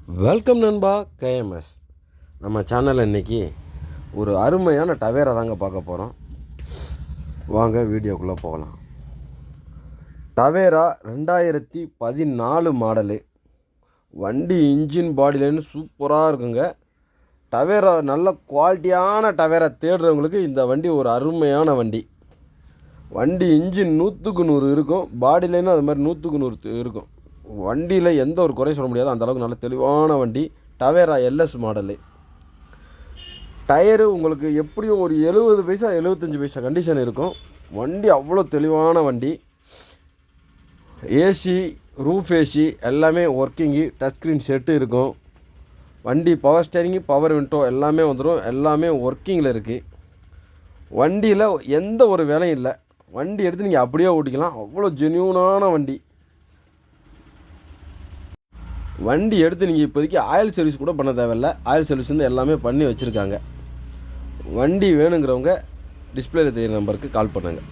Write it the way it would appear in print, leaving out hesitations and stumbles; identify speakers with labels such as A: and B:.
A: Welcome நண்பா KMS. நம்ம சேனலில் இன்றைக்கி ஒரு அருமையான டவேரா தாங்க பார்க்க போகிறோம். வாங்க வீடியோக்குள்ளே போகலாம். Tavera 2014 model. வண்டி இன்ஜின் பாடியிலேருந்து சூப்பராக இருக்குங்க. டவேரா நல்ல குவாலிட்டியான டவேரா தேடுறவங்களுக்கு இந்த வண்டி ஒரு அருமையான வண்டி. வண்டி இன்ஜின் 100க்கு 100 இருக்கும், பாடியிலேருந்து அது மாதிரி 100க்கு 100 இருக்கும். வண்டியில் எந்த ஒரு குறையும் சொல்ல முடியாது, அந்தளவுக்கு நல்ல தெளிவான வண்டி. Tavera LS model. டயரு உங்களுக்கு எப்படியும் ஒரு 70 பைசா 75 பைசா கண்டிஷன் இருக்கும். வண்டி அவ்வளோ தெளிவான வண்டி. ஏசி, ரூஃப் ஏசி எல்லாமே ஒர்க்கிங்கு. டச் ஸ்க்ரீன் செட்டு இருக்கும். வண்டி பவர் ஸ்டேரிங்கு, பவர் விண்டோ எல்லாமே வந்துடும். எல்லாமே ஒர்க்கிங்கில் இருக்குது. வண்டியில் எந்த ஒரு வேலையும் இல்லை. வண்டி எடுத்து நீங்கள் அப்படியே ஓட்டிக்கலாம். அவ்வளோ ஜென்யூனான வண்டி. வண்டி எடுத்து நீங்கள் இப்போதைக்கு ஆயில் சர்வீஸ் கூட பண்ண தேவையில்லை. ஆயில் சர்வீஸ் வந்து எல்லாமே பண்ணி வச்சுருக்காங்க. வண்டி வேணுங்கிறவங்க டிஸ்பிளேல தெரியுற நம்பருக்கு கால் பண்ணுங்கள்.